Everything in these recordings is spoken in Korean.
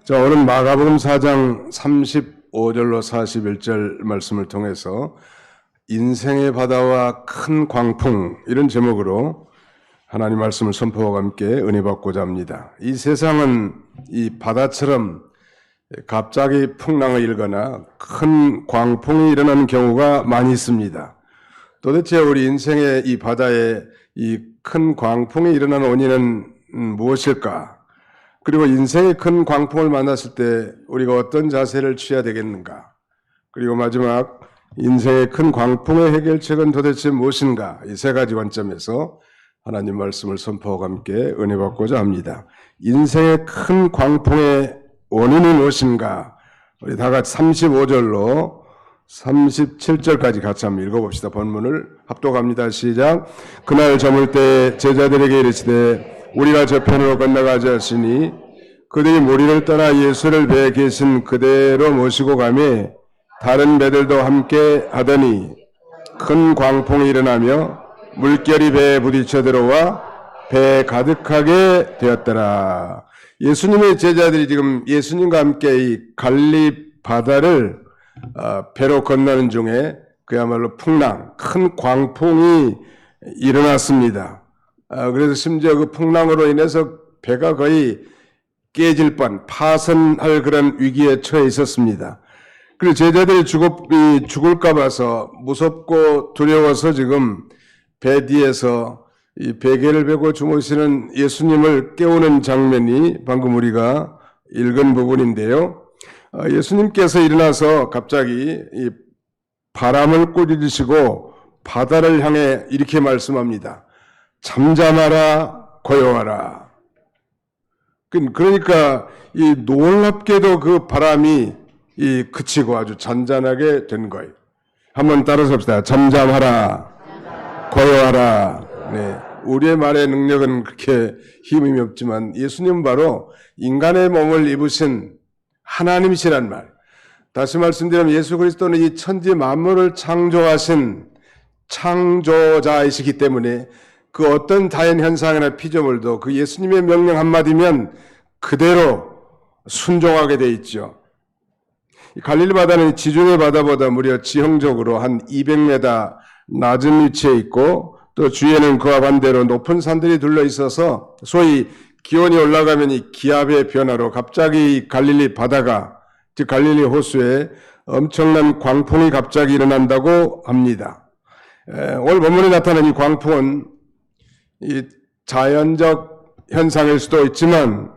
자, 오늘 마가복음 4장 35절로 41절 말씀을 통해서 인생의 바다와 큰 광풍, 이런 제목으로 하나님 말씀을 선포와 함께 은혜 받고자 합니다. 이 세상은 이 바다처럼 갑자기 풍랑을 일거나 큰 광풍이 일어나는 경우가 많이 있습니다. 도대체 우리 인생의 이 바다에 이 큰 광풍이 일어나는 원인은 무엇일까? 그리고 인생의 큰 광풍을 만났을 때 우리가 어떤 자세를 취해야 되겠는가? 그리고 마지막, 인생의 큰 광풍의 해결책은 도대체 무엇인가? 이 세 가지 관점에서 하나님 말씀을 선포하고 함께 은혜 받고자 합니다. 인생의 큰 광풍의 원인이 무엇인가? 우리 다 같이 35절로 37절까지 같이 한번 읽어봅시다. 본문을 합독합니다. 시작. 그날 저물 때 제자들에게 이르시되 우리가 저편으로 건너가자 하시니 그들이 무리를 떠나 예수를 배에 계신 그대로 모시고 가매 다른 배들도 함께 하더니 큰 광풍이 일어나며 물결이 배에 부딪혀 들어와 배에 가득하게 되었더라. 예수님의 제자들이 지금 예수님과 함께 이 갈릴리 바다를 배로 건너는 중에 그야말로 풍랑, 큰 광풍이 일어났습니다. 그래서 심지어 그 풍랑으로 인해서 배가 거의 깨질 뻔, 파선할 그런 위기에 처해 있었습니다. 그리고 제자들이 죽을까 봐서 무섭고 두려워서 지금 배 뒤에서 이 베개를 베고 주무시는 예수님을 깨우는 장면이 방금 우리가 읽은 부분인데요. 예수님께서 일어나서 갑자기 이 바람을 꾸짖으시고 바다를 향해 이렇게 말씀합니다. 잠잠하라, 고요하라. 그러니까 이 놀랍게도 그 바람이 그치고 아주 잔잔하게 된 거예요. 한번 따라서 합시다. 잠잠하라, 고요하라. 네. 우리의 말의 능력은 그렇게 힘이 없지만 예수님은 바로 인간의 몸을 입으신 하나님이시란 말. 다시 말씀드리면 예수 그리스도는 이 천지 만물을 창조하신 창조자이시기 때문에 그 어떤 자연 현상이나 피조물도 그 예수님의 명령 한마디면 그대로 순종하게 돼 있죠. 갈릴리 바다는 지중해 바다보다 무려 지형적으로 한 200m 낮은 위치에 있고 또 주위에는 그와 반대로 높은 산들이 둘러 있어서 소위 기온이 올라가면 이 기압의 변화로 갑자기 갈릴리 바다가, 즉 갈릴리 호수에 엄청난 광풍이 갑자기 일어난다고 합니다. 오늘 본문에 나타난 이 광풍은 이 자연적 현상일 수도 있지만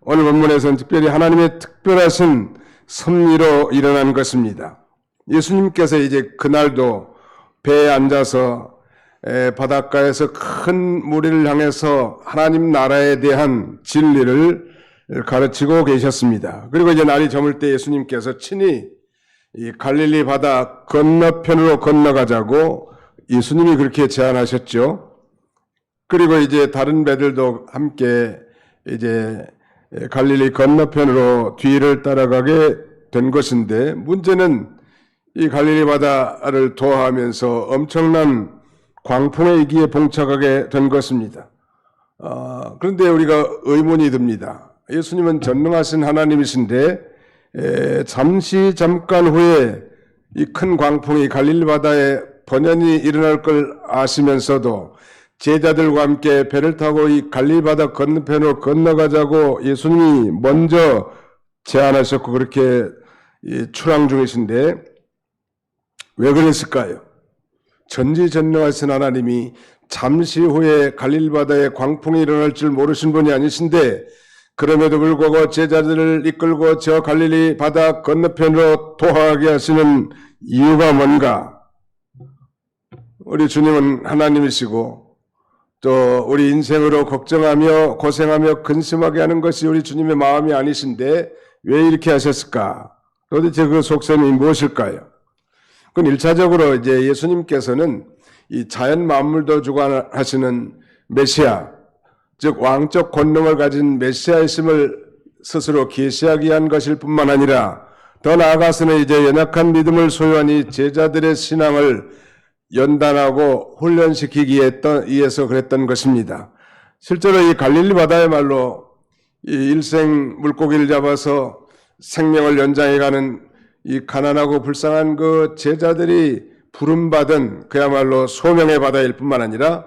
오늘 본문에서는 특별히 하나님의 특별하신 섭리로 일어난 것입니다. 예수님께서 이제 그날도 배에 앉아서 바닷가에서 큰 무리를 향해서 하나님 나라에 대한 진리를 가르치고 계셨습니다. 그리고 이제 날이 저물 때 예수님께서 친히 이 갈릴리 바다 건너편으로 건너가자고 예수님이 그렇게 제안하셨죠. 그리고 이제 다른 배들도 함께 이제 갈릴리 건너편으로 뒤를 따라가게 된 것인데 문제는 이 갈릴리 바다를 도하면서 엄청난 광풍의 위기에 봉착하게 된 것입니다. 그런데 우리가 의문이 듭니다. 예수님은 전능하신 하나님이신데 잠깐 후에 이 큰 광풍이 갈릴리 바다에 번연히 일어날 걸 아시면서도 제자들과 함께 배를 타고 이 갈릴리 바다 건너편으로 건너가자고 예수님이 먼저 제안하셨고 그렇게 출항 중이신데 왜 그랬을까요? 전지전능하신 하나님이 잠시 후에 갈릴리 바다에 광풍이 일어날 줄 모르신 분이 아니신데 그럼에도 불구하고 제자들을 이끌고 저 갈릴리 바다 건너편으로 도하게 하시는 이유가 뭔가? 우리 주님은 하나님이시고 또 우리 인생으로 걱정하며 고생하며 근심하게 하는 것이 우리 주님의 마음이 아니신데 왜 이렇게 하셨을까? 도대체 그 속셈이 무엇일까요? 그건 1차적으로 이제 예수님께서는 이 자연 만물도 주관하시는 메시아, 즉 왕적 권능을 가진 메시아이심을 스스로 계시하기 위한 것일 뿐만 아니라 더 나아가서는 이제 연약한 믿음을 소유한 이 제자들의 신앙을 연단하고 훈련시키기 위해서 그랬던 것입니다. 실제로 이 갈릴리 바다야말로 이 일생 물고기를 잡아서 생명을 연장해가는 이 가난하고 불쌍한 그 제자들이 부름받은 그야말로 소명의 바다일 뿐만 아니라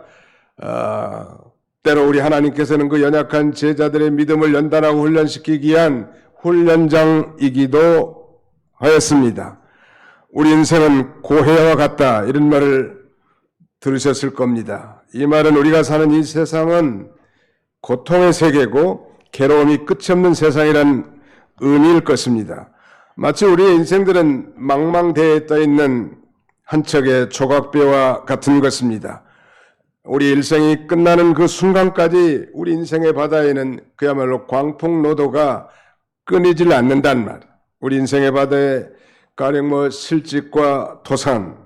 때로 우리 하나님께서는 그 연약한 제자들의 믿음을 연단하고 훈련시키기 위한 훈련장이기도 하였습니다. 우리 인생은 고해와 같다, 이런 말을 들으셨을 겁니다. 이 말은 우리가 사는 이 세상은 고통의 세계고 괴로움이 끝이 없는 세상이란 의미일 것입니다. 마치 우리의 인생들은 망망대해에 떠 있는 한 척의 조각배와 같은 것입니다. 우리 일생이 끝나는 그 순간까지 우리 인생의 바다에는 그야말로 광풍노도가 끊이질 않는단 말. 우리 인생의 바다에 가령 실직과 도산,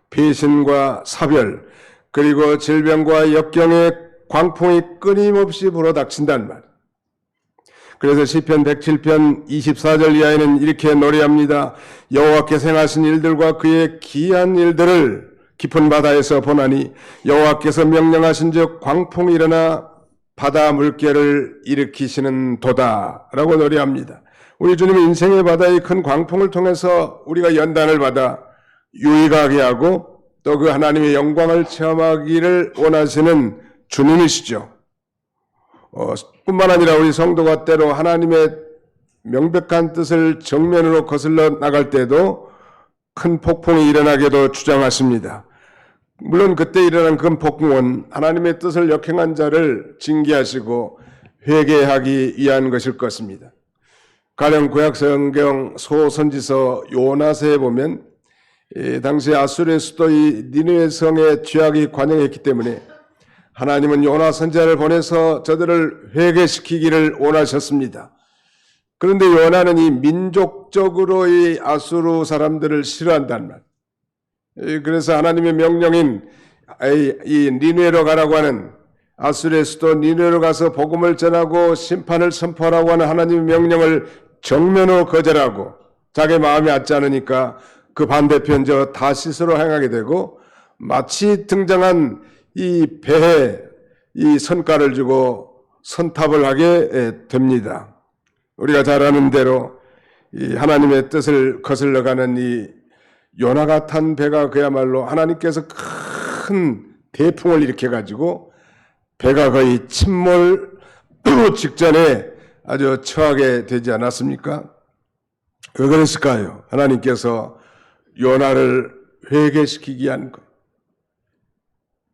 배신과 사별, 그리고 질병과 역경의 광풍이 끊임없이 불어닥친단 말. 그래서 시편 107편 24절 이하에는 이렇게 노래합니다. 여호와께서 행하신 일들과 그의 기이한 일들을 깊은 바다에서 보나니 여호와께서 명령하신즉 광풍이 일어나 바다 물결을 일으키시는 도다라고 노래합니다. 우리 주님은 인생의 바다의 큰 광풍을 통해서 우리가 연단을 받아 유익하게 하고 또 그 하나님의 영광을 체험하기를 원하시는 주님이시죠. 뿐만 아니라 우리 성도가 때로 하나님의 명백한 뜻을 정면으로 거슬러 나갈 때도 큰 폭풍이 일어나게도 주장하십니다. 물론 그때 일어난 큰 폭풍은 하나님의 뜻을 역행한 자를 징계하시고 회개하기 위한 것일 것입니다. 가령 구약성경 소선지서 요나서에 보면 당시 아수르의 수도의 니느웨 성의 죄악이 관영했기 때문에 하나님은 요나 선지자를 보내서 저들을 회개시키기를 원하셨습니다. 그런데 요나는 이 민족적으로 이 아수르 사람들을 싫어한단 말. 그래서 하나님의 명령인 이 니느웨로 가라고 하는 아수르의 수도 니느웨로 가서 복음을 전하고 심판을 선포하라고 하는 하나님의 명령을 정면으로 거절하고 자기 마음에 맞지 않으니까 그 반대편 저 다시스로 행하게 되고 마치 등장한 이 배에 이 선가를 주고 선탑을 하게 됩니다. 우리가 잘 아는 대로 이 하나님의 뜻을 거슬러가는 이 요나가 탄 배가 그야말로 하나님께서 큰 대풍을 일으켜가지고 배가 거의 침몰 직전에 아주 처하게 되지 않았습니까? 왜 그랬을까요? 하나님께서 요나를 회개시키기 위한 것.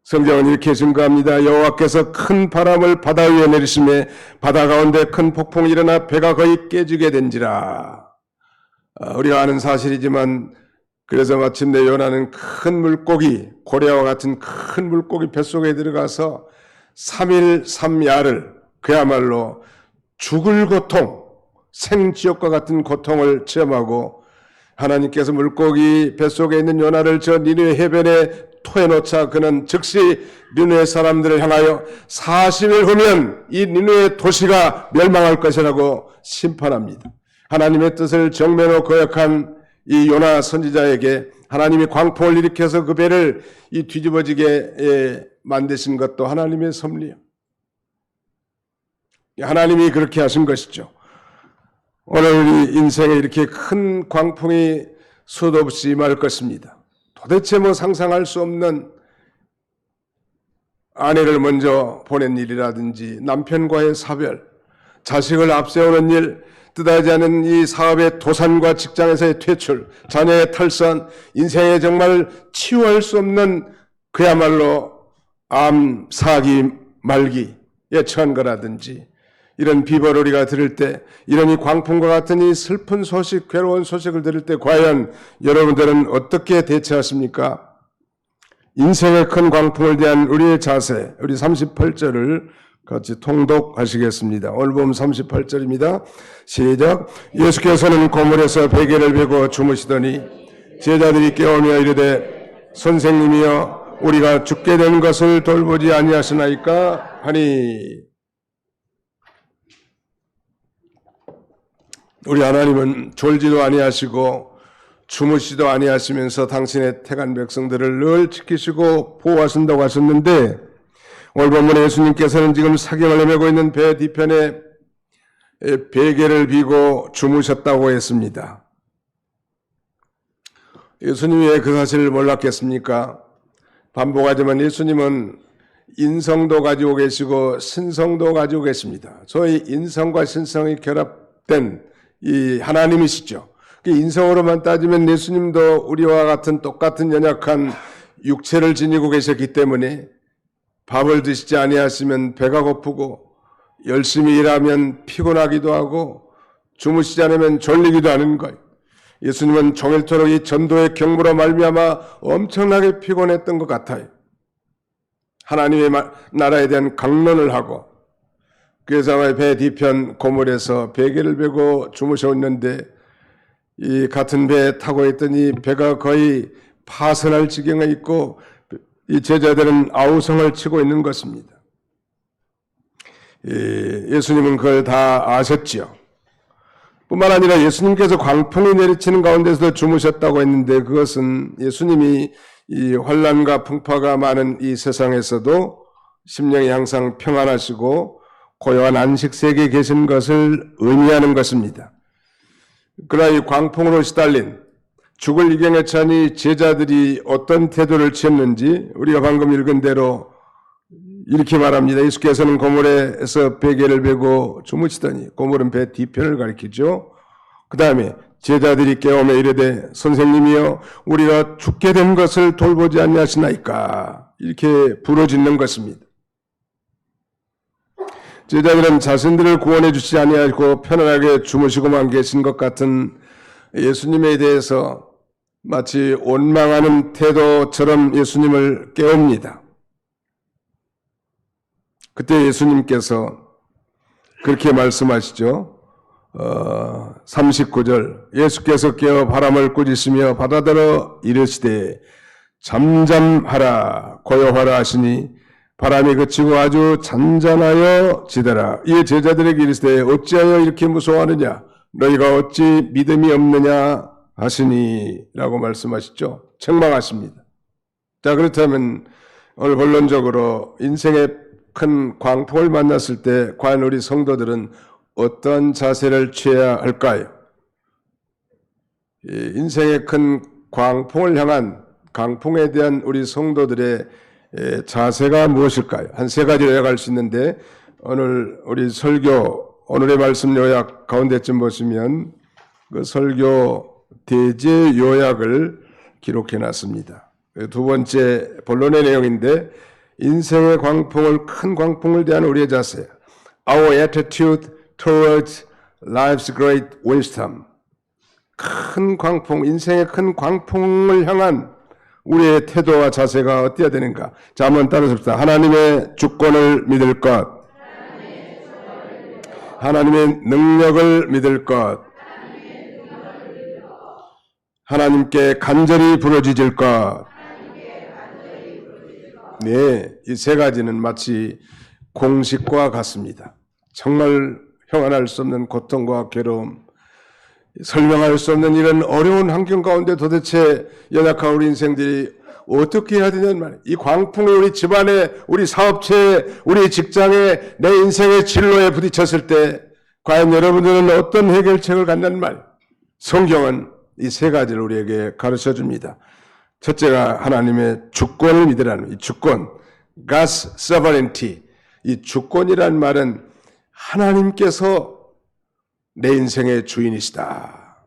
성경은 이렇게 증거합니다. 여호와께서 큰 바람을 바다 위에 내리시매 바다 가운데 큰 폭풍이 일어나 배가 거의 깨지게 된지라. 우리가 아는 사실이지만 그래서 마침내 요나는 큰 물고기, 고래와 같은 큰 물고기 뱃속에 들어가서 3일 3야를 그야말로 죽을 고통, 생지옥과 같은 고통을 체험하고 하나님께서 물고기 뱃속에 있는 요나를 저 니느웨 해변에 토해놓자 그는 즉시 니느웨 사람들을 향하여 40일 후면 이 니느웨 도시가 멸망할 것이라고 심판합니다. 하나님의 뜻을 정면으로 거역한 이 요나 선지자에게 하나님이 광풍을 일으켜서 그 배를 이 뒤집어지게 만드신 것도 하나님의 섭리요. 하나님이 그렇게 하신 것이죠. 오늘 우리 인생에 이렇게 큰 광풍이 수도 없이 임할 것입니다. 도대체 상상할 수 없는 아내를 먼저 보낸 일이라든지 남편과의 사별, 자식을 앞세우는 일, 뜻하지 않은 이 사업의 도산과 직장에서의 퇴출, 자녀의 탈선, 인생에 정말 치유할 수 없는 그야말로 암, 사기, 말기에 처한 거라든지 이런 비벌을 우리가 들을 때 이런 이 광풍과 같은 이 슬픈 소식, 괴로운 소식을 들을 때 과연 여러분들은 어떻게 대처하십니까? 인생의 큰 광풍을 대한 우리의 자세, 우리 38절을 같이 통독하시겠습니다. 오늘 보면 38절입니다. 시작. 예수께서는 고물에서 베개를 베고 주무시더니 제자들이 깨우며 이르되 선생님이여 우리가 죽게 된 것을 돌보지 아니하시나이까 하니. 우리 하나님은 졸지도 아니하시고 주무시도 아니하시면서 당신의 택한 백성들을 늘 지키시고 보호하신다고 하셨는데 오늘 본문에 예수님께서는 지금 사경을 헤매고 있는 배 뒤편에 베개를 비고 주무셨다고 했습니다. 예수님이 왜 그 사실을 몰랐겠습니까? 반복하지만 예수님은 인성도 가지고 계시고 신성도 가지고 계십니다. 소위 인성과 신성이 결합된 이 하나님이시죠. 인성으로만 따지면 예수님도 우리와 같은 똑같은 연약한 육체를 지니고 계셨기 때문에 밥을 드시지 아니하시면 배가 고프고 열심히 일하면 피곤하기도 하고 주무시지 않으면 졸리기도 하는 거예요. 예수님은 종일토록 이 전도의 경무로 말미암아 엄청나게 피곤했던 것 같아요. 하나님의 나라에 대한 강론을 하고 그래서 배 뒤편 고물에서 베개를 베고 주무셨는데 이 같은 배에 타고 있더니 배가 거의 파선할 지경에 있고 이 제자들은 아우성을 치고 있는 것입니다. 예수님은 그걸 다 아셨지요. 뿐만 아니라 예수님께서 광풍이 내리치는 가운데서도 주무셨다고 했는데 그것은 예수님이 이 환난과 풍파가 많은 이 세상에서도 심령이 항상 평안하시고 고요한 안식세계에 계신 것을 의미하는 것입니다. 그러나 이 광풍으로 시달린 죽을 이경에 차니 제자들이 어떤 태도를 취했는지 우리가 방금 읽은 대로 이렇게 말합니다. 예수께서는 고물에서 베개를 베고 주무시더니, 고물은 배 뒤편을 가리키죠. 그 다음에 제자들이 깨우며 이르되 선생님이여 우리가 죽게 된 것을 돌보지 아니하시나이까, 이렇게 부르짖는 것입니다. 제자들은 자신들을 구원해 주시지 아니하고 편안하게 주무시고만 계신 것 같은 예수님에 대해서 마치 원망하는 태도처럼 예수님을 깨웁니다. 그때 예수님께서 그렇게 말씀하시죠. 39절 예수께서 깨어 바람을 꾸짖으시며 바다더러 이르시되 잠잠하라 고요하라 하시니 바람이 그치고 아주 잔잔하여 지더라. 이에 제자들에게 이르시되 어찌하여 이렇게 무서워하느냐 너희가 어찌 믿음이 없느냐 하시니 라고 말씀하시죠. 책망하십니다. 자, 그렇다면 오늘 본론적으로 인생의 큰 광풍을 만났을 때 과연 우리 성도들은 어떤 자세를 취해야 할까요? 인생의 큰 광풍을 향한 강풍에 대한 우리 성도들의 자세가 무엇일까요? 한 세 가지로 요약할 수 있는데 오늘 우리 설교 오늘의 말씀 요약 가운데쯤 보시면 그 설교 대제 요약을 기록해 놨습니다. 두 번째 본론의 내용인데 인생의 광풍을, 큰 광풍을 대한 우리의 자세, Our attitude towards life's great windstorm. 큰 광풍, 인생의 큰 광풍을 향한 우리의 태도와 자세가 어때야 되는가? 자, 한번 따라서 하나님의 주권을 믿을 것, 하나님의 능력을 믿을 것, 하나님께 간절히 부르짖을 것. 네, 이 세 가지는 마치 공식과 같습니다. 정말 형언할 수 없는 고통과 괴로움, 설명할 수 없는 이런 어려운 환경 가운데 도대체 연약한 우리 인생들이 어떻게 해야 되냐는 말이에요. 이 광풍이 우리 집안에, 우리 사업체에, 우리 직장에, 내 인생의 진로에 부딪혔을 때 과연 여러분들은 어떤 해결책을 갖냐는 말이에요. 성경은 이 세 가지를 우리에게 가르쳐 줍니다. 첫째가 하나님의 주권을 믿으라는 이 주권, God's sovereignty. 이 주권이란 말은 하나님께서 내 인생의 주인이시다.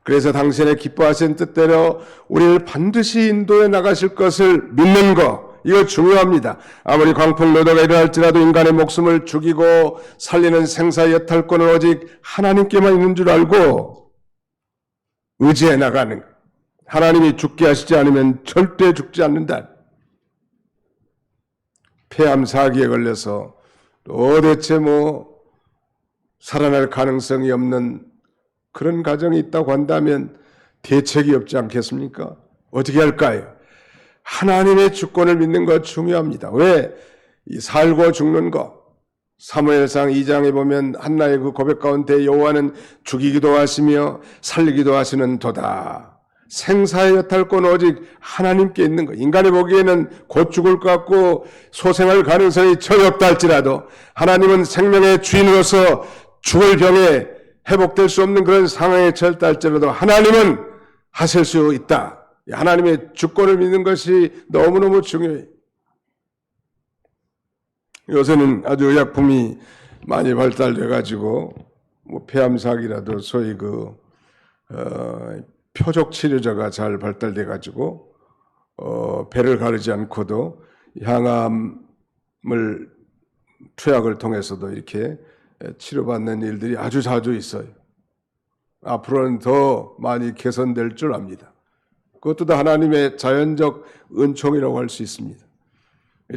그래서 당신의 기뻐하신 뜻대로 우리를 반드시 인도해 나가실 것을 믿는 것, 이거 중요합니다. 아무리 광풍노도가 일어날지라도 인간의 목숨을 죽이고 살리는 생사 여탈권은 오직 하나님께만 있는 줄 알고 의지해 나가는 것. 하나님이 죽게 하시지 않으면 절대 죽지 않는다. 폐암 사기에 걸려서 도대체 살아날 가능성이 없는 그런 가정이 있다고 한다면 대책이 없지 않겠습니까? 어떻게 할까요? 하나님의 주권을 믿는 것 중요합니다. 왜? 이 살고 죽는 것. 사무엘상 2장에 보면 한나의 그 고백 가운데 여호와는 죽이기도 하시며 살리기도 하시는 도다. 생사의 여탈권 오직 하나님께 있는 것. 인간이 보기에는 곧 죽을 것 같고 소생할 가능성이 전혀 없다 할지라도 하나님은 생명의 주인으로서 죽을 병에 회복될 수 없는 그런 상황에 처했다 할지라도 하나님은 하실 수 있다. 하나님의 주권을 믿는 것이 너무너무 중요해요. 요새는 아주 의약품이 많이 발달돼가지고 뭐 폐암사기라도 소위 표적 치료제가 잘 발달돼가지고 배를 가르지 않고도 항암을 투약을 통해서도 이렇게 치료받는 일들이 아주 자주 있어요. 앞으로는 더 많이 개선될 줄 압니다. 그것도 다 하나님의 자연적 은총이라고 할 수 있습니다.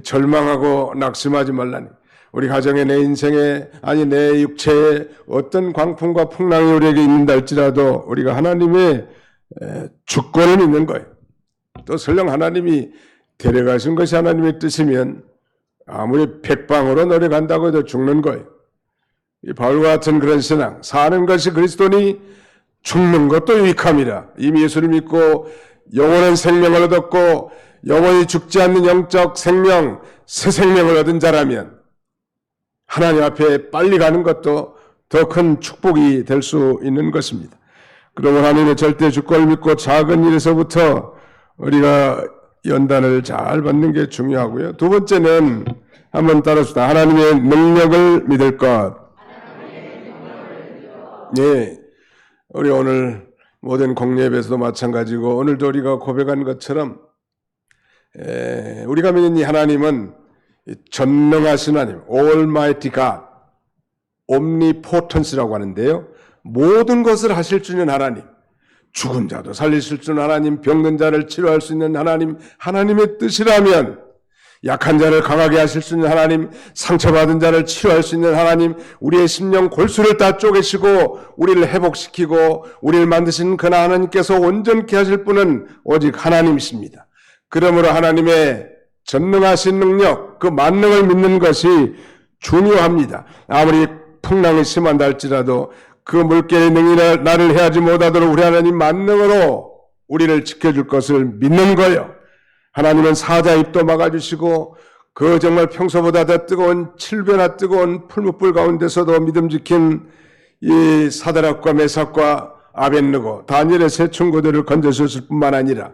절망하고 낙심하지 말라니. 우리 가정에, 내 인생에, 아니 내 육체에 어떤 광풍과 풍랑이 우리에게 있는다 할지라도 우리가 하나님의 주권을 믿는 거예요. 또 설령 하나님이 데려가신 것이 하나님의 뜻이면 아무리 백방으로 노력한다고 해도 죽는 거예요. 이 바울과 같은 그런 신앙, 사는 것이 그리스도니 죽는 것도 유익함이라. 이미 예수를 믿고 영원한 생명을 얻었고 영원히 죽지 않는 영적 생명, 새 생명을 얻은 자라면 하나님 앞에 빨리 가는 것도 더 큰 축복이 될 수 있는 것입니다. 그러므로 하나님의 절대 주권을 믿고 작은 일에서부터 우리가 연단을 잘 받는 게 중요하고요. 두 번째는 한번 따라합시다. 하나님의 능력을 믿을 것. 네, 우리 오늘 모든 공예배에서도 마찬가지고 오늘도 우리가 고백한 것처럼 우리가 믿는 이 하나님은 전능하신 하나님, Almighty God, Omnipotence라고 하는데요. 모든 것을 하실 수 있는 하나님, 죽은 자도 살리실 수 있는 하나님, 병든 자를 치료할 수 있는 하나님, 하나님의 뜻이라면 약한 자를 강하게 하실 수 있는 하나님, 상처받은 자를 치료할 수 있는 하나님, 우리의 심령 골수를 다 쪼개시고 우리를 회복시키고 우리를 만드신 그 하나님께서 온전케 하실 분은 오직 하나님이십니다. 그러므로 하나님의 전능하신 능력, 그 만능을 믿는 것이 중요합니다. 아무리 풍랑이 심한다 할지라도 그 물결의 능이 나를 해하지 못하도록 우리 하나님 만능으로 우리를 지켜줄 것을 믿는 거예요. 하나님은 사자 입도 막아주시고 그 정말 평소보다 더 뜨거운 7배나 뜨거운 풀무불 가운데서도 믿음 지킨 이 사드락과 메삭과 아벳느고 다니엘의 세 친구들을 건져주실 뿐만 아니라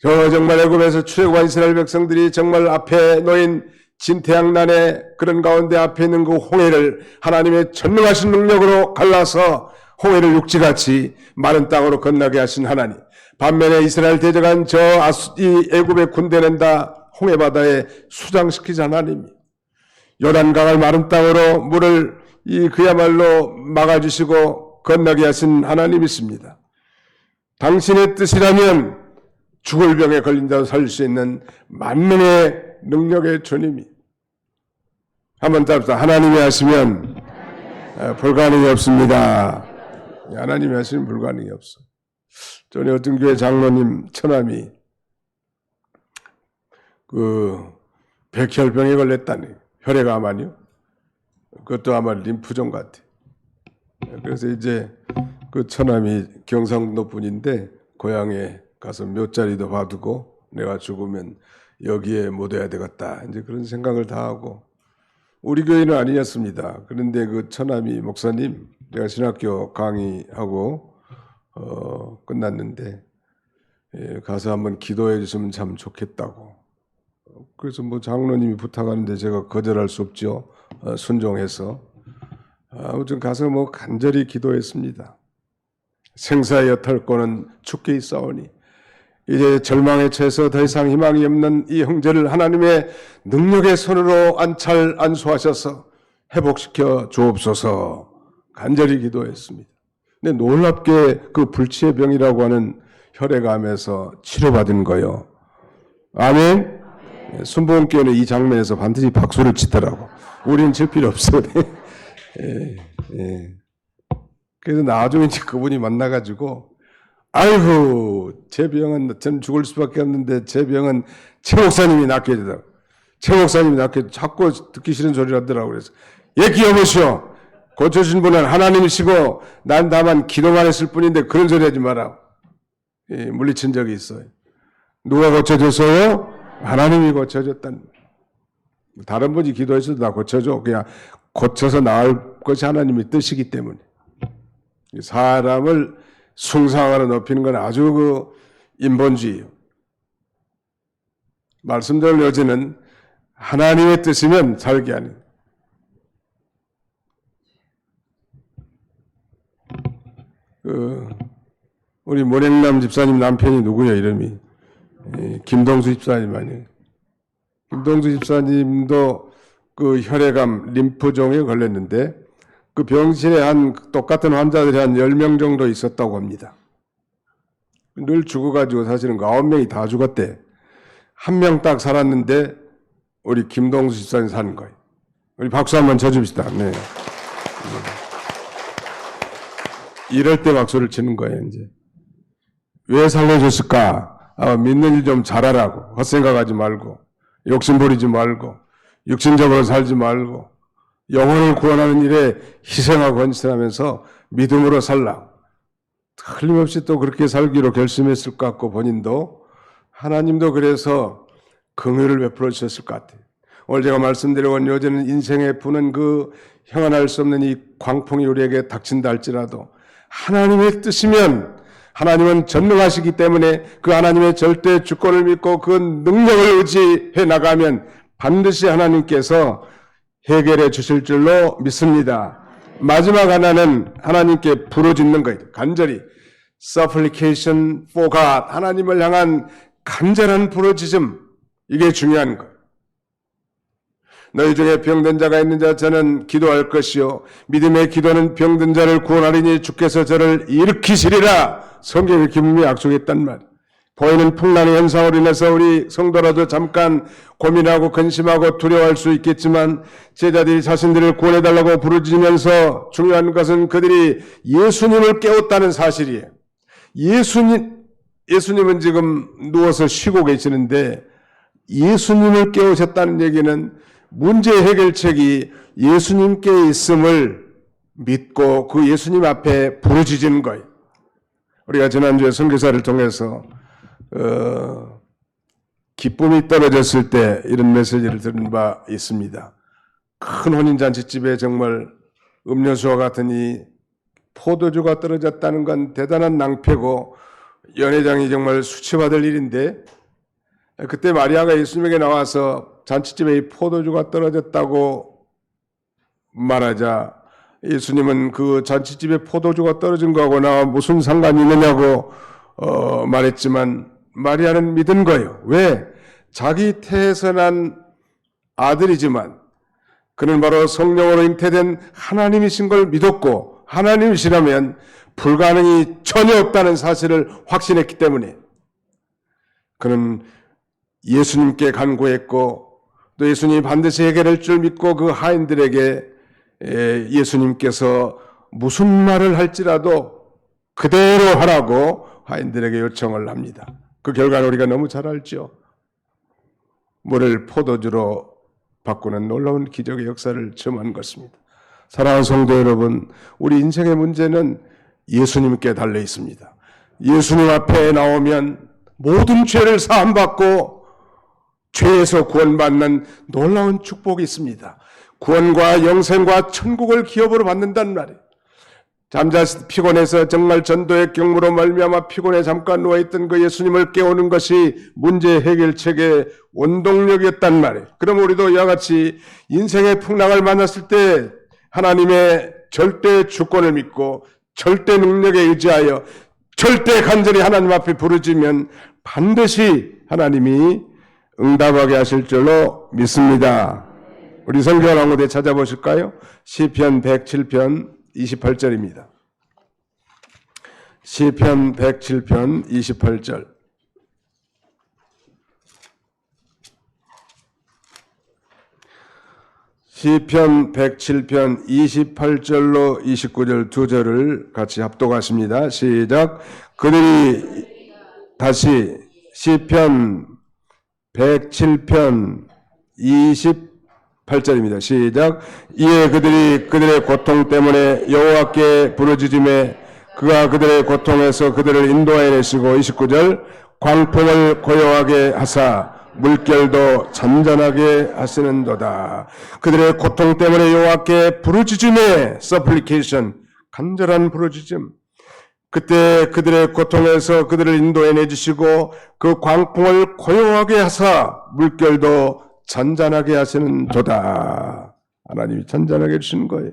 저 정말 애굽에서 출애굽한 이스라엘 백성들이 정말 앞에 놓인 진태양난의 그런 가운데 앞에 있는 그 홍해를 하나님의 전능하신 능력으로 갈라서 홍해를 육지같이 마른 땅으로 건너게 하신 하나님. 반면에 이스라엘 대적한 이 애굽의 군대는 다 홍해 바다에 수장시키자 하나님이. 요단강을 마른 땅으로 물을 그야말로 막아주시고 건너게 하신 하나님이십니다. 당신의 뜻이라면 죽을 병에 걸린 자도 살릴 수 있는 만능의 능력의 주님이. 한번 답시다. 하나님이 하시면 불가능이 없습니다. 하나님이 하시면 불가능이 없어. 전에 어떤 교회 장로님 처남이 백혈병에 걸렸다니. 혈액암아니요. 그것도 아마 림프종 같아. 그래서 이제 그 처남이 경상도 분인데 고향에 가서 묘자리도 봐두고 내가 죽으면 여기에 묻어야 되겠다. 이제 그런 생각을 다 하고. 우리 교회는 아니었습니다. 그런데 그 처남이 목사님, 내가 신학교 강의하고 끝났는데 가서 한번 기도해 주시면 참 좋겠다고. 그래서 뭐 장로님이 부탁하는데 제가 거절할 수 없죠. 순종해서 아무튼 가서 뭐 간절히 기도했습니다. 생사의 여탈권은 주께 있사오니 이제 절망에 처해서 더 이상 희망이 없는 이 형제를 하나님의 능력의 손으로 안수하셔서 회복시켜 주옵소서 간절히 기도했습니다. 근데 놀랍게 그 불치의 병이라고 하는 혈액암에서 치료받은 거요. 아멘. 순복음교회는 이 장면에서 반드시 박수를 치더라고. 우리는 칠 필요 없어. 그래서 나중에 그분이 만나가지고 아이고 제 병은 전 죽을 수밖에 없는데 제 병은 최 목사님이 낫게 해주더라고. 최 목사님이 낫게 자꾸 듣기 싫은 소리를 하더라고. 그래서 기여보시오. 고쳐주신 분은 하나님이시고 난 다만 기도만 했을 뿐인데 그런 소리 하지 마라. 물리친 적이 있어요. 누가 고쳐줬어요? 하나님이 고쳐줬다는. 다른 분이 기도했어도 다 고쳐줘. 그냥 고쳐서 나을 것이 하나님의 뜻이기 때문에 사람을 숭상하러 높이는 건 아주 그 인본주의예요. 말씀대로 여지는 하나님의 뜻이면 살게 하는. 우리 모랭남 집사님 남편이 누구냐 이름이 김동수 집사님 아니에요. 김동수 집사님도 그 혈액암 림프종에 걸렸는데 그 병실에 한 똑같은 환자들이 한 10명 정도 있었다고 합니다. 늘 죽어가지고 사실은 9명이 다 죽었대. 한 명 딱 살았는데 우리 김동수 집사님 사는 거예요. 우리 박수 한번 쳐줍시다. 네. 이럴 때 박수를 치는 거예요, 이제. 왜 살려줬을까? 믿는 일 좀 잘하라고. 헛생각하지 말고, 욕심 부리지 말고, 육신적으로 살지 말고, 영혼을 구원하는 일에 희생하고 헌신하면서 믿음으로 살라. 틀림없이 또 그렇게 살기로 결심했을 것 같고, 본인도 하나님도 그래서 긍휼을 베풀어 주셨을 것 같아요. 오늘 제가 말씀드려온 요새는 인생에 부는 그 형언할 수 없는 이 광풍이 우리에게 닥친다 할지라도 하나님의 뜻이면 하나님은 전능하시기 때문에 그 하나님의 절대 주권을 믿고 그 능력을 의지해 나가면 반드시 하나님께서 해결해 주실 줄로 믿습니다. 마지막 하나는 하나님께 부르짖는 거예요. 간절히 supplication for God, 하나님을 향한 간절한 부르짖음, 이게 중요한 거예요. 너희 중에 병든 자가 있는 자 저는 기도할 것이요 믿음의 기도는 병든 자를 구원하리니 주께서 저를 일으키시리라. 성경의 기분이 약속했단 말. 보이는 풍랑의 현상으로 인해서 우리 성도라도 잠깐 고민하고 근심하고 두려워할 수 있겠지만 제자들이 자신들을 구원해달라고 부르짖으면서 중요한 것은 그들이 예수님을 깨웠다는 사실이에요. 예수님은 지금 누워서 쉬고 계시는데 예수님을 깨우셨다는 얘기는 문제 해결책이 예수님께 있음을 믿고 그 예수님 앞에 부르짖는 거예요. 우리가 지난주에 선교사를 통해서 기쁨이 떨어졌을 때 이런 메시지를 들은 바 있습니다. 큰 혼인잔치집에 정말 음료수와 같은 이 포도주가 떨어졌다는 건 대단한 낭패고 연회장이 정말 수치받을 일인데 그때 마리아가 예수님에게 나와서 잔치집에 이 포도주가 떨어졌다고 말하자 예수님은 그 잔치집에 포도주가 떨어진 거하고 나 무슨 상관이 있느냐고 말했지만 마리아는 믿은 거예요. 왜? 자기 태에서 난 아들이지만 그는 바로 성령으로 잉태된 하나님이신 걸 믿었고 하나님이시라면 불가능이 전혀 없다는 사실을 확신했기 때문에 그는 예수님께 간구했고 또 예수님이 반드시 해결할 줄 믿고 그 하인들에게 예수님께서 무슨 말을 할지라도 그대로 하라고 하인들에게 요청을 합니다. 그 결과는 우리가 너무 잘 알죠. 물을 포도주로 바꾸는 놀라운 기적의 역사를 체험한 것입니다. 사랑하는 성도 여러분, 우리 인생의 문제는 예수님께 달려 있습니다. 예수님 앞에 나오면 모든 죄를 사함받고 죄에서 구원받는 놀라운 축복이 있습니다. 구원과 영생과 천국을 기업으로 받는다는 말이에요. 잠자시 피곤해서 정말 전도의 경무로 말미암아 피곤해 잠깐 누워있던 그 예수님을 깨우는 것이 문제 해결책의 원동력이었단 말이에요. 그럼 우리도 이와 같이 인생의 풍랑을 만났을 때 하나님의 절대 주권을 믿고 절대 능력에 의지하여 절대 간절히 하나님 앞에 부르짖으면 반드시 하나님이 응답하게 하실 줄로 믿습니다. 우리 성경 한 군데 찾아보실까요? 시편 107편 28절입니다. 시편 107편 28절. 시편 107편 28절로 29절 두 절을 같이 합독하십니다. 시작. 그들이 다시 시편 107편 28절입니다. 시작. 이에 그들이 그들의 고통 때문에 여호와께 부르짖음에 그가 그들의 고통에서 그들을 인도하여 내시고 29절 광풍을 고요하게 하사 물결도 잔잔하게 하시는도다. 그들의 고통 때문에 여호와께 부르짖음에 supplication, 간절한 부르짖음. 그때 그들의 고통에서 그들을 인도해 내주시고 그 광풍을 고요하게 하사 물결도 잔잔하게 하시는도다. 하나님이 잔잔하게 해주시는 거예요.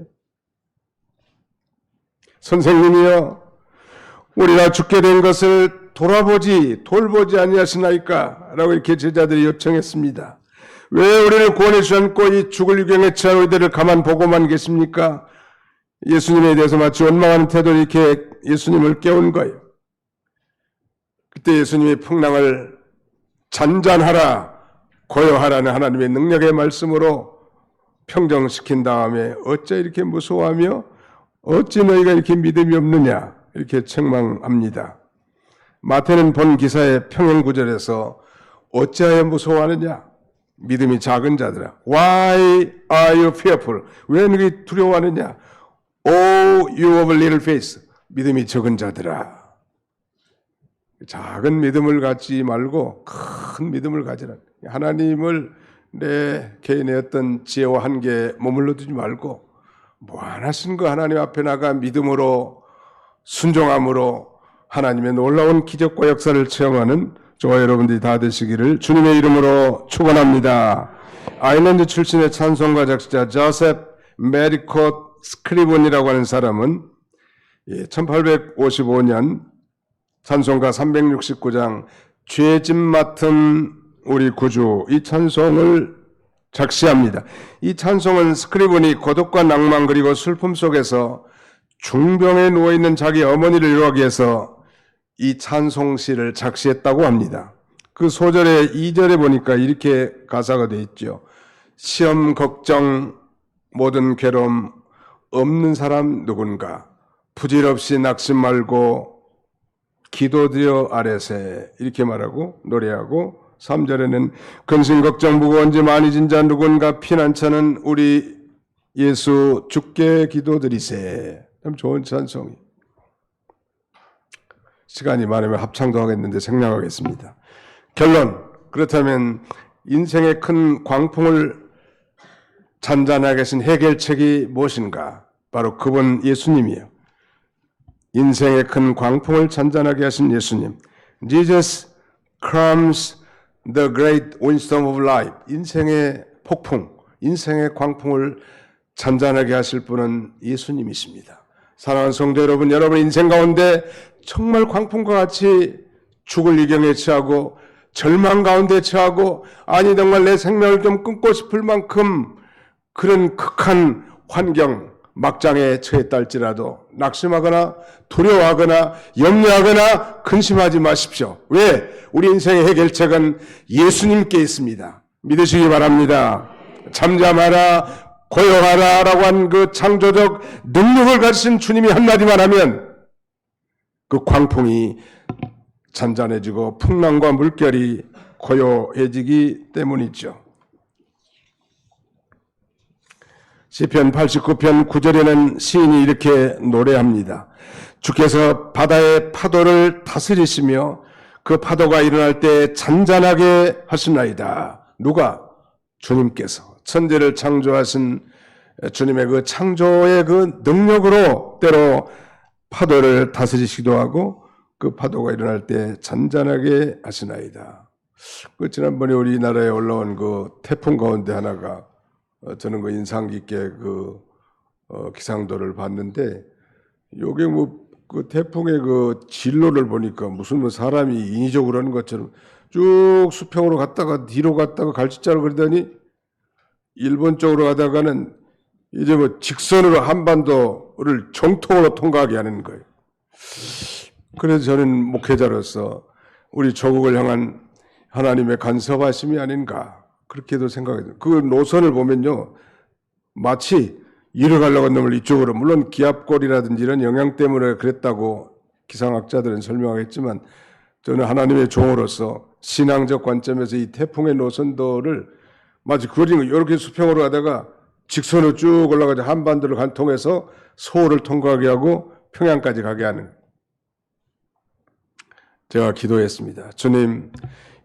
선생님이여, 우리가 죽게 된 것을 돌보지 아니하시나이까? 라고 이렇게 제자들이 요청했습니다. 왜 우리를 구원해 주지 않고 이 죽을 유경에 처한 우리들을 가만 보고만 계십니까? 예수님에 대해서 마치 원망하는 태도로 이렇게 예수님을 깨운 거예요. 그때 예수님이 풍랑을 잔잔하라, 고요하라는 하나님의 능력의 말씀으로 평정시킨 다음에 어째 이렇게 무서워하며 어찌 너희가 이렇게 믿음이 없느냐 이렇게 책망합니다. 마태는 본 기사의 평행구절에서 어찌하여 무서워하느냐, 믿음이 작은 자들아, Why are you fearful? 왜 너희 두려워하느냐? Oh, you of little faith, 믿음이 적은 자들아. 작은 믿음을 갖지 말고 큰 믿음을 가지라. 하나님을 내 개인의 어떤 지혜와 한계에 머물러 두지 말고 무한하신 그 하나님 앞에 나가 믿음으로 순종함으로 하나님의 놀라운 기적과 역사를 체험하는 저와 여러분들이 다 되시기를 주님의 이름으로 축원합니다. 아일랜드 출신의 찬송가 작곡자 조셉 메리콧 스크리본이라고 하는 사람은 1855년 찬송가 369장 죄짐 맡은 우리 구주, 이 찬송을 작시합니다. 이 찬송은 스크리본이 고독과 낭만 그리고 슬픔 속에서 중병에 누워있는 자기 어머니를 위로하기 위해서 이 찬송시를 작시했다고 합니다. 그 소절의 2절에 보니까 이렇게 가사가 되어 있죠. 시험, 걱정, 모든 괴로움, 없는 사람 누군가, 부질없이 낙심 말고 기도드려 아래세, 이렇게 말하고 노래하고 3절에는 근심 걱정 무거운 짐 많이 진 자 누군가 피난처는 우리 예수 주께 기도드리세. 참 좋은 찬송이. 시간이 많으면 합창도 하겠는데 생략하겠습니다. 결론, 그렇다면 인생의 큰 광풍을 잔잔하게 하신 해결책이 무엇인가? 바로 그분 예수님이에요. 인생의 큰 광풍을 잔잔하게 하신 예수님. Jesus calms the great windstorm of life. 인생의 폭풍, 인생의 광풍을 잔잔하게 하실 분은 예수님이십니다. 사랑하는 성도 여러분, 여러분 인생 가운데 정말 광풍과 같이 죽을 위경에 처하고 절망 가운데 처하고 아니 정말 내 생명을 좀 끊고 싶을 만큼 그런 극한 환경 막장에 처했다 할지라도 낙심하거나 두려워하거나 염려하거나 근심하지 마십시오. 왜? 우리 인생의 해결책은 예수님께 있습니다. 믿으시기 바랍니다. 잠잠하라, 고요하라 라고 한 그 창조적 능력을 가지신 주님이 한마디만 하면 그 광풍이 잔잔해지고 풍랑과 물결이 고요해지기 때문이죠. 시편 89편 9절에는 시인이 이렇게 노래합니다. 주께서 바다의 파도를 다스리시며 그 파도가 일어날 때 잔잔하게 하시나이다. 누가? 주님께서. 천지를 창조하신 주님의 그 창조의 그 능력으로 때로 파도를 다스리시기도 하고 그 파도가 일어날 때 잔잔하게 하시나이다. 그 지난번에 우리나라에 올라온 그 태풍 가운데 하나가 저는 그 인상 깊게 그 기상도를 봤는데 요게 뭐 그 태풍의 그 진로를 보니까 무슨 뭐 사람이 인위적으로 하는 것처럼 쭉 수평으로 갔다가 뒤로 갔다가 갈치자로 그러더니 일본 쪽으로 가다가는 이제 뭐 직선으로 한반도를 정통으로 통과하게 하는 거예요. 그래서 저는 목회자로서 우리 조국을 향한 하나님의 간섭하심이 아닌가 그렇게도 생각해요. 그 노선을 보면요, 마치 이리 가려고 한 놈을 이쪽으로, 물론 기압골이라든지 이런 영향 때문에 그랬다고 기상학자들은 설명하겠지만 저는 하나님의 종으로서 신앙적 관점에서 이 태풍의 노선도를 마치 그림 이렇게 수평으로 가다가 직선으로 쭉 올라가서 한반도를 통해서 서울을 통과하게 하고 평양까지 가게 하는. 제가 기도했습니다. 주님,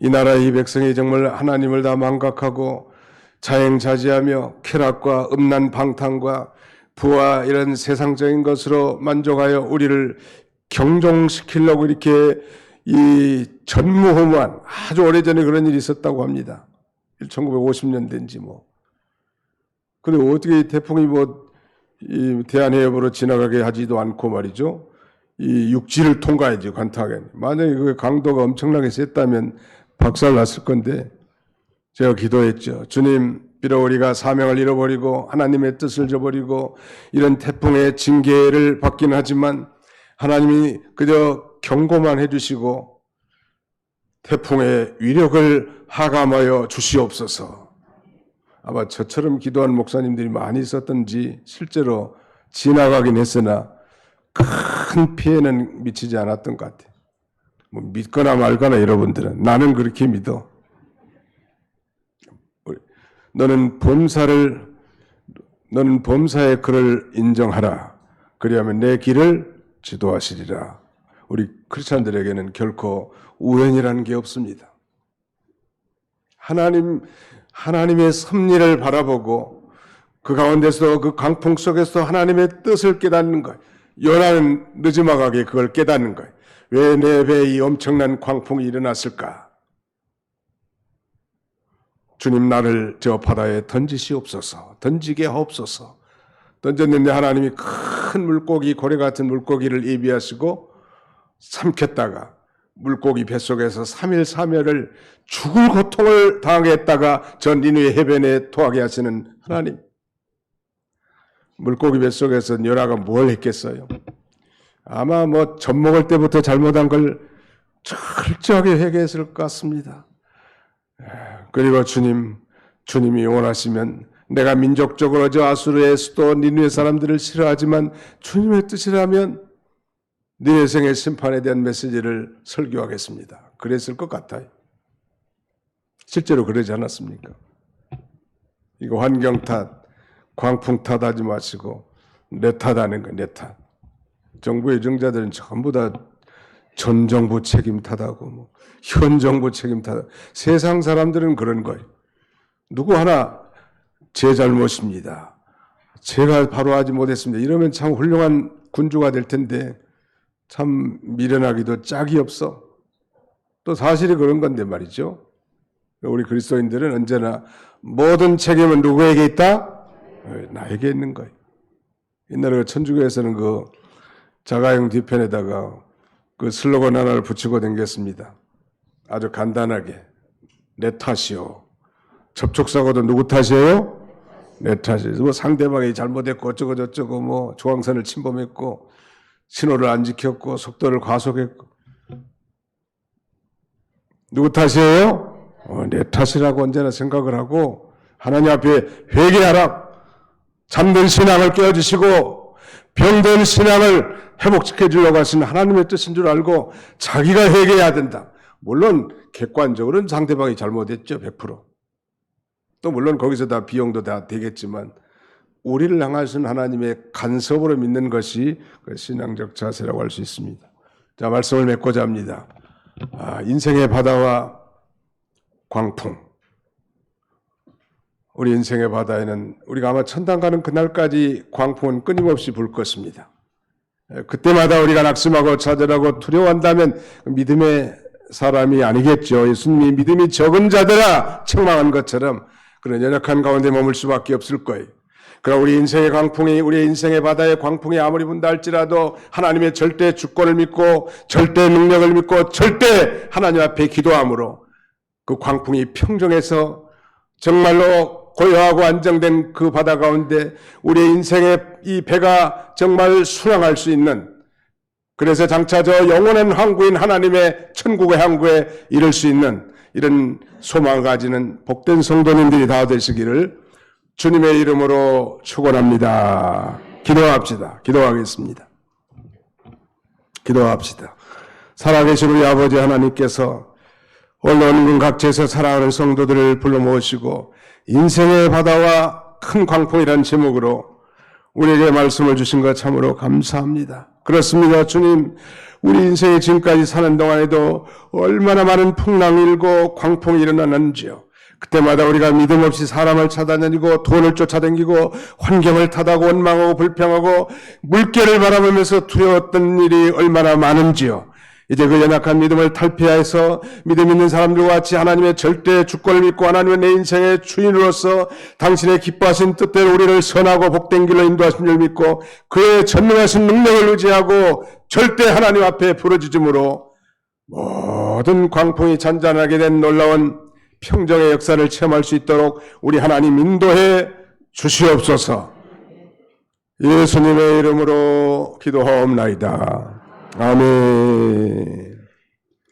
이 나라의 이 백성이 정말 하나님을 다 망각하고 자행자지하며 쾌락과 음란 방탕과 부와 이런 세상적인 것으로 만족하여 우리를 경종시키려고 이렇게 이 전무후무한, 아주 오래전에 그런 일이 있었다고 합니다. 1950년대인지 뭐. 근데 어떻게 이 태풍이 뭐 이 대한해협으로 지나가게 하지도 않고 말이죠. 이 육지를 통과해야지, 관통하게. 만약에 그 강도가 엄청나게 셌다면 박살났을 건데, 제가 기도했죠. 주님, 비록 우리가 사명을 잃어버리고 하나님의 뜻을 저버리고 이런 태풍의 징계를 받긴 하지만 하나님이 그저 경고만 해주시고 태풍의 위력을 하감하여 주시옵소서. 아마 저처럼 기도하는 목사님들이 많이 있었던지 실제로 지나가긴 했으나 큰 피해는 미치지 않았던 것 같아요. 뭐 믿거나 말거나 여러분들은. 나는 그렇게 믿어. 너는 범사의 글을 인정하라. 그리하면 내 길을 지도하시리라. 우리 크리스찬들에게는 결코 우연이라는 게 없습니다. 하나님의 섭리를 바라보고 그 가운데서 그 강풍 속에서 하나님의 뜻을 깨닫는 거예요. 요나는 늦지막하게 그걸 깨닫는 거예요. 왜 내 배에 이 엄청난 광풍이 일어났을까? 주님, 나를 저 바다에 던지시옵소서. 던지게 하옵소서. 던졌는데 하나님이 큰 물고기, 고래 같은 물고기를 예비하시고 삼켰다가 물고기 뱃속에서 3일 3열을 죽을 고통을 당하게 했다가 전 니누의 해변에 토하게 하시는 하나님. 물고기 뱃속에서 요나가 뭘 했겠어요? 아마 뭐 젖 먹을 때부터 잘못한 걸 철저하게 회개했을 것 같습니다. 그리고 주님이 원하시면 내가 민족적으로 저 아수르의 수도 니누의 사람들을 싫어하지만 주님의 뜻이라면 네 생의 심판에 대한 메시지를 설교하겠습니다. 그랬을 것 같아요. 실제로 그러지 않았습니까? 이거 환경 탓, 광풍 탓하지 마시고 내 탓하는 거예요. 내 탓. 정부의 정자들은 전부 다 전 정부 책임 탓하고 뭐 현 정부 책임 탓하고 세상 사람들은 그런 거예요. 누구 하나 제 잘못입니다. 제가 바로 하지 못했습니다. 이러면 참 훌륭한 군주가 될 텐데 참 미련하기도 짝이 없어. 또 사실이 그런 건데 말이죠. 우리 그리스도인들은 언제나 모든 책임은 누구에게 있다? 나에게 있는 거예요. 옛날에 천주교에서는 그 자가용 뒤편에다가 그 슬로건 하나를 붙이고 다녔습니다. 아주 간단하게. 내 탓이요. 접촉사고도 누구 탓이에요? 내 탓이에요. 뭐 상대방이 잘못했고 어쩌고 저쩌고 뭐 조항선을 침범했고 신호를 안 지켰고 속도를 과속했고 누구 탓이에요? 내 탓이라고 언제나 생각을 하고 하나님 앞에 회개하라. 잠든 신앙을 깨워주시고 병든 신앙을 회복시켜 주려고 하시는 하나님의 뜻인 줄 알고 자기가 회개해야 된다. 물론 객관적으로는 상대방이 잘못했죠. 100%. 또 물론 거기서 다 비용도 다 되겠지만 우리를 향하신 하나님의 간섭으로 믿는 것이 신앙적 자세라고 할 수 있습니다. 자, 말씀을 맺고자 합니다. 인생의 바다와 광풍. 우리 인생의 바다에는 우리가 아마 천당 가는 그날까지 광풍은 끊임없이 불 것입니다. 그때마다 우리가 낙심하고 좌절하고 두려워한다면 믿음의 사람이 아니겠죠. 예수님이 믿음이 적은 자들아 책망한 것처럼 그런 연약한 가운데 머물 수밖에 없을 거예요. 그러나 우리 인생의 광풍이, 우리 인생의 바다의 광풍이 아무리 분다 할지라도 하나님의 절대 주권을 믿고 절대 능력을 믿고 절대 하나님 앞에 기도함으로 그 광풍이 평정해서 정말로 고요하고 안정된 그 바다 가운데 우리의 인생의 이 배가 정말 순항할 수 있는, 그래서 장차 저 영원한 항구인 하나님의 천국의 항구에 이를 수 있는 이런 소망을 가지는 복된 성도님들이 다 되시기를 주님의 이름으로 축원합니다. 기도합시다. 기도하겠습니다. 기도합시다. 살아계신 우리 아버지 하나님께서 오늘 온근 각지에서 살아가는 성도들을 불러 모으시고 인생의 바다와 큰 광풍이라는 제목으로 우리에게 말씀을 주신 것 참으로 감사합니다. 그렇습니다. 주님, 우리 인생의 지금까지 사는 동안에도 얼마나 많은 풍랑이 일고 광풍이 일어나는지요. 그때마다 우리가 믿음 없이 사람을 찾아다니고 돈을 쫓아다니고 환경을 탓하고 원망하고 불평하고 물결을 바라보면서 두려웠던 일이 얼마나 많은지요. 이제 그 연약한 믿음을 탈피해서 믿음 있는 사람들과 같이 하나님의 절대 주권을 믿고 하나님의 내 인생의 주인으로서 당신의 기뻐하신 뜻대로 우리를 선하고 복된 길로 인도하신 줄 믿고 그의 전능하신 능력을 의지하고 절대 하나님 앞에 부르짖음으로 모든 광풍이 잔잔하게 된 놀라운 평정의 역사를 체험할 수 있도록 우리 하나님 인도해 주시옵소서. 예수님의 이름으로 기도하옵나이다. 아멘.